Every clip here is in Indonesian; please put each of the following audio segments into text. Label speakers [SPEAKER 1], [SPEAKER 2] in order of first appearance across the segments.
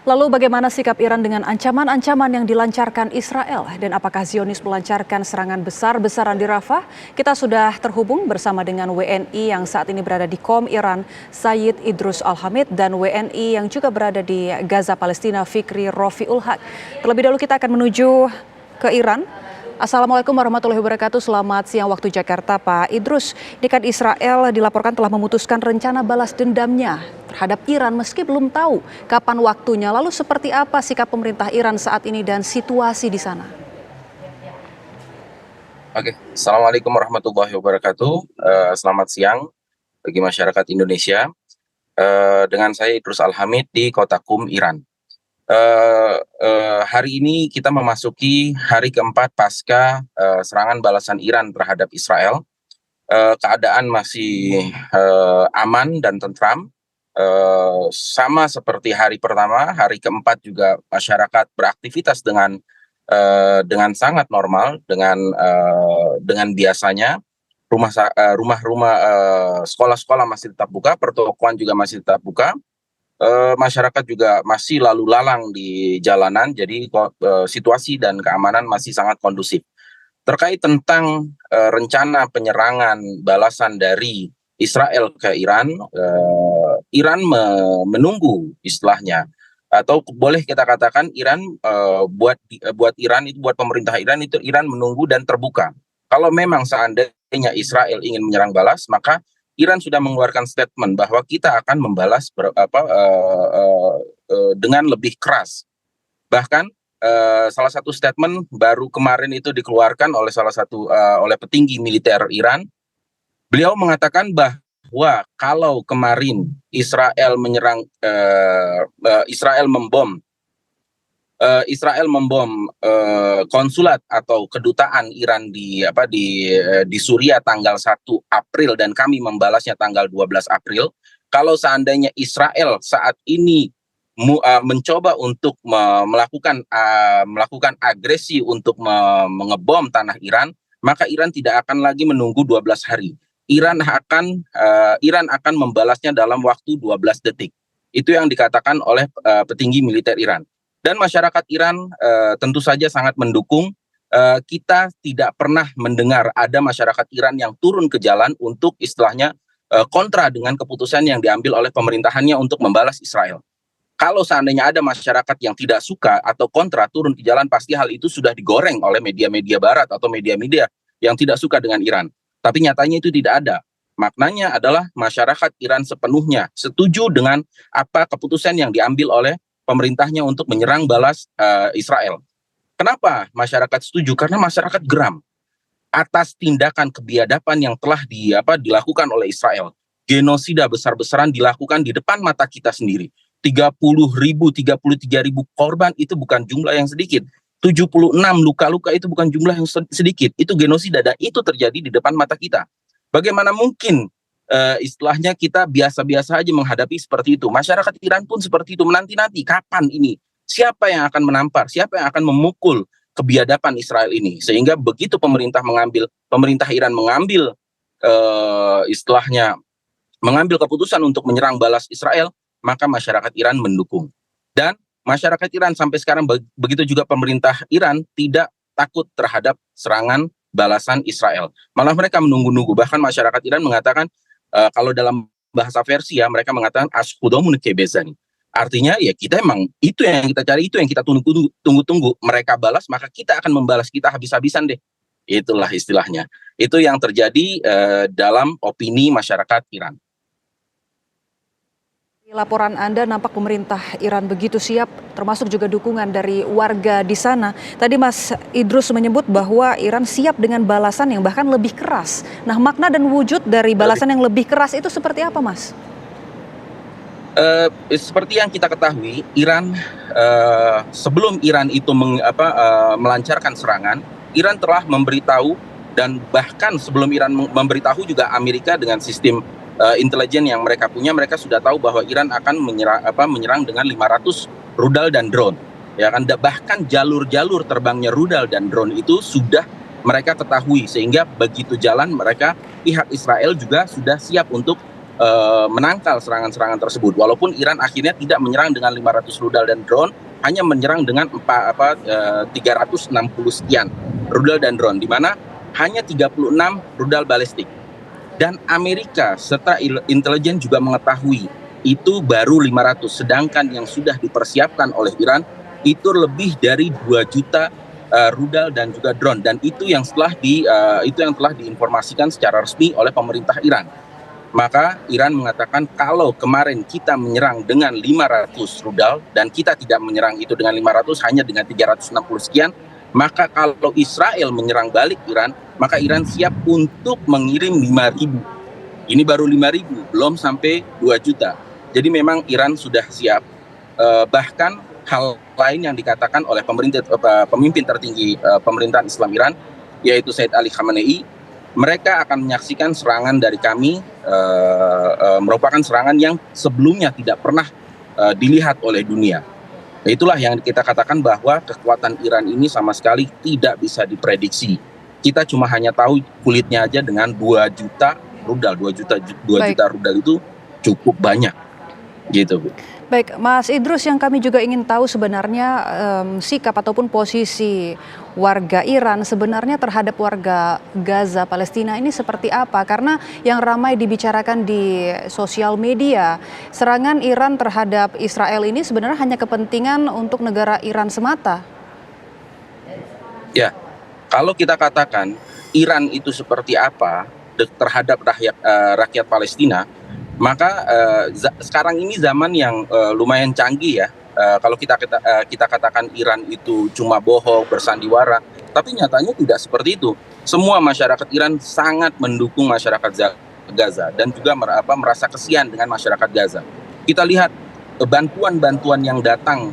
[SPEAKER 1] Lalu bagaimana sikap Iran dengan ancaman-ancaman yang dilancarkan Israel? Dan apakah Zionis melancarkan serangan besar-besaran di Rafah? Kita sudah terhubung bersama dengan WNI yang saat ini berada di Qom Iran, Sayyid Idrus Al-Hamid, dan WNI yang juga berada di Gaza, Palestina, Fikri Rofiul Haq. Terlebih dahulu kita akan menuju ke Iran. Assalamualaikum warahmatullahi wabarakatuh. Selamat siang waktu Jakarta, Pak Idrus. Ini kan Israel dilaporkan telah memutuskan rencana balas dendamnya terhadap Iran meski belum tahu kapan waktunya. Lalu seperti apa sikap pemerintah Iran saat ini dan situasi di sana?
[SPEAKER 2] Oke, Assalamualaikum warahmatullahi wabarakatuh. Selamat siang bagi masyarakat Indonesia. Dengan saya Idrus Al-Hamid di Kota Qum, Iran. Hari ini kita memasuki hari keempat pasca serangan balasan Iran terhadap Israel. Keadaan masih aman dan tentram, sama seperti hari pertama. Hari keempat juga masyarakat beraktivitas dengan sangat normal, dengan biasanya. Rumah-rumah, sekolah-sekolah masih tetap buka, pertokoan juga masih tetap buka. Masyarakat juga masih lalu lalang di jalanan, jadi situasi dan keamanan masih sangat kondusif. Terkait tentang rencana penyerangan balasan dari Israel ke Iran, Iran menunggu istilahnya, atau boleh kita katakan Iran, buat Iran itu, buat pemerintah Iran itu, Iran menunggu dan terbuka. Kalau memang seandainya Israel ingin menyerang balas, maka Iran sudah mengeluarkan statement bahwa kita akan membalas dengan lebih keras. Bahkan salah satu statement baru kemarin itu dikeluarkan oleh petinggi militer Iran. Beliau mengatakan bahwa kalau kemarin Israel membom konsulat atau kedutaan Iran di Suriah tanggal 1 April dan kami membalasnya tanggal 12 April. Kalau seandainya Israel saat ini mencoba untuk melakukan agresi untuk mengebom tanah Iran, maka Iran tidak akan lagi menunggu 12 hari. Iran akan membalasnya dalam waktu 12 detik. Itu yang dikatakan oleh petinggi militer Iran. Dan masyarakat Iran tentu saja sangat mendukung. Kita tidak pernah mendengar ada masyarakat Iran yang turun ke jalan untuk istilahnya kontra dengan keputusan yang diambil oleh pemerintahannya untuk membalas Israel. Kalau seandainya ada masyarakat yang tidak suka atau kontra turun ke jalan, pasti hal itu sudah digoreng oleh media-media barat atau media-media yang tidak suka dengan Iran. Tapi nyatanya itu tidak ada. Maknanya adalah masyarakat Iran sepenuhnya setuju dengan apa keputusan yang diambil oleh pemerintahnya untuk menyerang balas Israel. Kenapa masyarakat setuju? Karena masyarakat geram atas tindakan kebiadaban yang telah dilakukan oleh Israel. Genosida besar-besaran dilakukan di depan mata kita sendiri. 33.000 korban itu bukan jumlah yang sedikit. 76 luka-luka itu bukan jumlah yang sedikit. Itu genosida dan itu terjadi di depan mata kita. Bagaimana mungkin istilahnya kita biasa-biasa aja menghadapi seperti itu. Masyarakat Iran pun seperti itu, menanti-nanti kapan ini, siapa yang akan menampar, siapa yang akan memukul kebiadaban Israel ini, sehingga begitu pemerintah Iran mengambil keputusan untuk menyerang balas Israel, maka masyarakat Iran mendukung. Dan masyarakat Iran sampai sekarang, begitu juga pemerintah Iran, tidak takut terhadap serangan balasan Israel. Malah mereka menunggu-nunggu. Bahkan masyarakat Iran mengatakan, kalau dalam bahasa Persia mereka mengatakan ashudomun kebezani. Artinya ya kita emang itu yang kita cari, itu yang kita tunggu-tunggu. Mereka balas, maka kita akan membalas, kita habis-habisan deh. Itulah istilahnya. Itu yang terjadi dalam opini masyarakat Iran.
[SPEAKER 1] Di laporan Anda nampak pemerintah Iran begitu siap, termasuk juga dukungan dari warga di sana. Tadi Mas Idrus menyebut bahwa Iran siap dengan balasan yang bahkan lebih keras. Nah, makna dan wujud dari balasan yang lebih keras itu seperti apa, Mas?
[SPEAKER 2] Seperti yang kita ketahui, Iran sebelum Iran itu melancarkan serangan, Iran telah memberitahu, dan bahkan sebelum Iran memberitahu juga Amerika dengan sistem intelijen yang mereka punya, mereka sudah tahu bahwa Iran akan menyerang dengan 500 rudal dan drone. Ya kan, bahkan jalur-jalur terbangnya rudal dan drone itu sudah mereka ketahui, sehingga begitu jalan pihak Israel juga sudah siap untuk menangkal serangan-serangan tersebut. Walaupun Iran akhirnya tidak menyerang dengan 500 rudal dan drone, hanya menyerang dengan 360 sekian rudal dan drone, di mana hanya 36 rudal balistik. Dan Amerika serta intelijen juga mengetahui itu baru 500, sedangkan yang sudah dipersiapkan oleh Iran itu lebih dari 2 juta rudal dan juga drone, dan itu yang telah diinformasikan secara resmi oleh pemerintah Iran. Maka Iran mengatakan kalau kemarin kita menyerang dengan 500 rudal dan kita tidak menyerang itu dengan 500, hanya dengan 360 sekian, maka kalau Israel menyerang balik Iran, maka Iran siap untuk mengirim 5.000. Ini baru 5.000, belum sampai 2 juta. Jadi memang Iran sudah siap. Bahkan hal lain yang dikatakan oleh pemimpin tertinggi pemerintahan Islam Iran, yaitu Said Ali Khamenei, mereka akan menyaksikan serangan dari kami, merupakan serangan yang sebelumnya tidak pernah dilihat oleh dunia. Itulah yang kita katakan bahwa kekuatan Iran ini sama sekali tidak bisa diprediksi. Kita cuma hanya tahu kulitnya aja dengan 2 juta rudal, 2 juta rudal itu cukup banyak, gitu Bu.
[SPEAKER 1] Baik, Mas Idrus, yang kami juga ingin tahu sebenarnya sikap ataupun posisi warga Iran sebenarnya terhadap warga Gaza, Palestina ini seperti apa? Karena yang ramai dibicarakan di sosial media, serangan Iran terhadap Israel ini sebenarnya hanya kepentingan untuk negara Iran semata.
[SPEAKER 2] Ya, kalau kita katakan Iran itu seperti apa terhadap rakyat Palestina, maka sekarang ini zaman yang lumayan canggih ya. Kalau kita katakan Iran itu cuma bohong, bersandiwara, tapi nyatanya tidak seperti itu. Semua masyarakat Iran sangat mendukung masyarakat Gaza dan juga merasa kasihan dengan masyarakat Gaza. Kita lihat bantuan-bantuan yang datang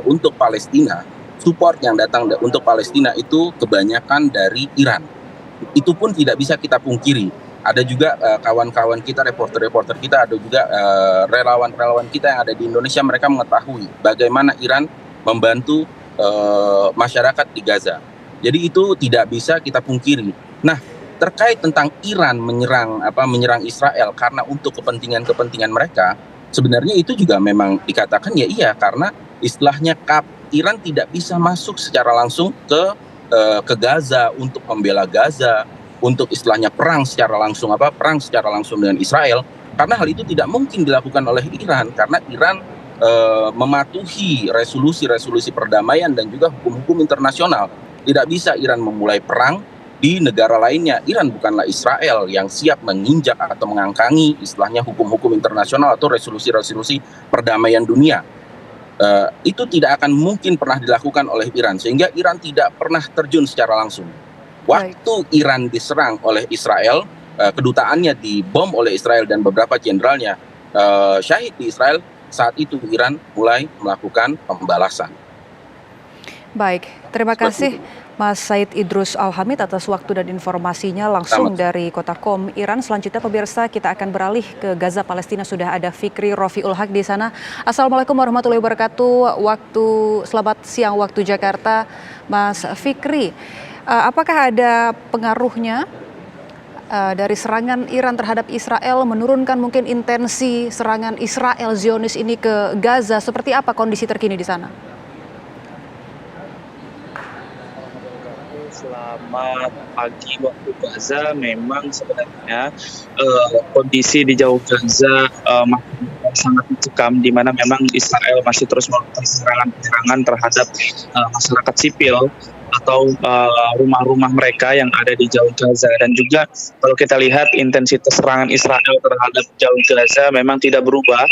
[SPEAKER 2] untuk Palestina, support yang datang untuk Palestina itu kebanyakan dari Iran. Itu pun tidak bisa kita pungkiri. Ada juga kawan-kawan kita, reporter-reporter kita, ada juga relawan-relawan kita yang ada di Indonesia, mereka mengetahui bagaimana Iran membantu masyarakat di Gaza. Jadi itu tidak bisa kita pungkiri. Nah, terkait tentang Iran menyerang Israel karena untuk kepentingan mereka, sebenarnya itu juga memang dikatakan ya iya, karena istilahnya Iran tidak bisa masuk secara langsung ke Gaza untuk membela Gaza, untuk istilahnya perang secara langsung dengan Israel, karena hal itu tidak mungkin dilakukan oleh Iran, karena Iran mematuhi resolusi perdamaian dan juga hukum-hukum internasional. Tidak bisa Iran memulai perang di negara lainnya. Iran bukanlah Israel yang siap menginjak atau mengangkangi istilahnya hukum-hukum internasional atau resolusi perdamaian dunia. Itu tidak akan mungkin pernah dilakukan oleh Iran, sehingga Iran tidak pernah terjun secara langsung. Waktu Iran diserang oleh Israel, kedutaannya dibom oleh Israel dan beberapa jenderalnya syahid di Israel, saat itu Iran mulai melakukan pembalasan.
[SPEAKER 1] Baik, terima kasih Mas Said Idrus Al-Hamid atas waktu dan informasinya langsung dari Kota Qom, Iran. Selanjutnya pemirsa, kita akan beralih ke Gaza, Palestina. Sudah ada Fikri Rofiul Haq di sana. Assalamualaikum warahmatullahi wabarakatuh. Selamat siang waktu Jakarta, Mas Fikri. Apakah ada pengaruhnya dari serangan Iran terhadap Israel menurunkan mungkin intensi serangan Israel Zionis ini ke Gaza? Seperti apa kondisi terkini di sana?
[SPEAKER 3] Selamat pagi waktu Gaza. Memang sebenarnya kondisi di jauh Gaza sangat mencekam, di mana memang Israel masih terus melakukan serangan terhadap masyarakat sipil atau rumah-rumah mereka yang ada di jauh Gaza. Dan juga kalau kita lihat intensitas serangan Israel terhadap jauh Gaza memang tidak berubah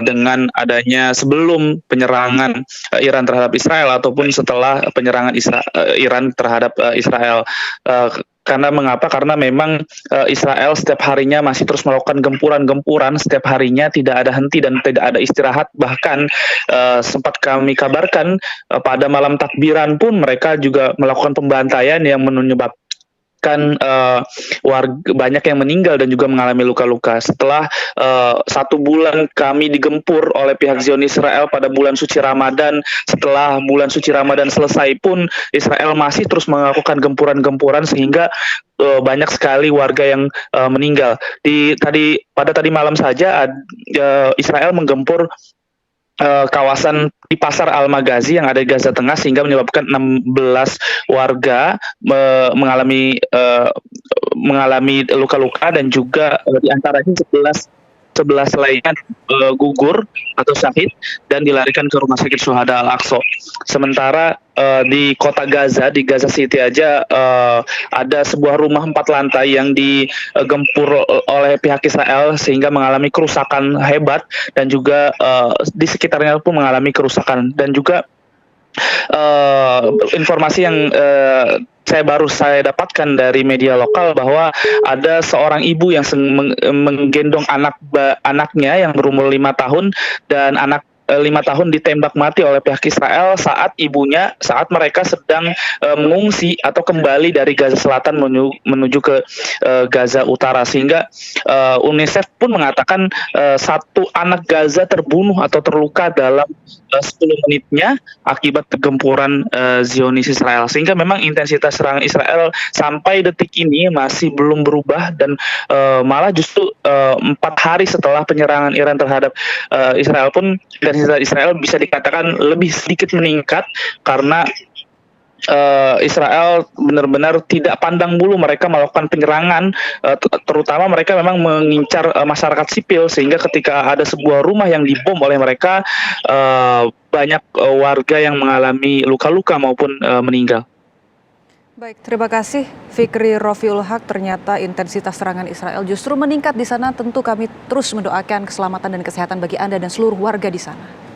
[SPEAKER 3] dengan adanya sebelum penyerangan Iran terhadap Israel ataupun setelah penyerangan Iran terhadap Israel. Karena mengapa? Karena memang Israel setiap harinya masih terus melakukan gempuran setiap harinya, tidak ada henti dan tidak ada istirahat. Bahkan sempat kami kabarkan pada malam takbiran pun mereka juga melakukan pembantaian yang warga banyak yang meninggal dan juga mengalami luka-luka. Setelah 1 bulan kami digempur oleh pihak Zionis Israel pada bulan suci Ramadan, setelah bulan suci Ramadan selesai pun Israel masih terus melakukan gempuran-gempuran sehingga banyak sekali warga yang meninggal. Pada tadi malam saja Israel menggempur kawasan di Pasar Al-Maghazi yang ada di Gaza Tengah sehingga menyebabkan 16 warga mengalami luka-luka dan juga di antaranya 11 lainnya gugur atau syahid dan dilarikan ke Rumah Sakit Syuhada Al-Aqsa. Sementara di kota Gaza, di Gaza City aja ada sebuah rumah 4 lantai yang digempur oleh pihak Israel sehingga mengalami kerusakan hebat dan juga di sekitarnya pun mengalami kerusakan. Dan juga informasi yang saya dapatkan dari media lokal bahwa ada seorang ibu yang menggendong anaknya yang berumur 5 tahun dan 5 tahun ditembak mati oleh pihak Israel saat mereka sedang mengungsi atau kembali dari Gaza Selatan menuju ke Gaza Utara, sehingga UNICEF pun mengatakan 1 anak Gaza terbunuh atau terluka dalam 10 menitnya akibat gempuran Zionis Israel, sehingga memang intensitas serangan Israel sampai detik ini masih belum berubah dan malah justru 4 hari setelah penyerangan Iran terhadap Israel pun Israel bisa dikatakan lebih sedikit meningkat karena Israel benar-benar tidak pandang bulu mereka melakukan penyerangan, terutama mereka memang mengincar masyarakat sipil, sehingga ketika ada sebuah rumah yang dibom oleh mereka banyak warga yang mengalami luka-luka maupun meninggal.
[SPEAKER 1] Baik, terima kasih Fikri Rofiul Haq. Ternyata intensitas serangan Israel justru meningkat di sana. Tentu kami terus mendoakan keselamatan dan kesehatan bagi Anda dan seluruh warga di sana.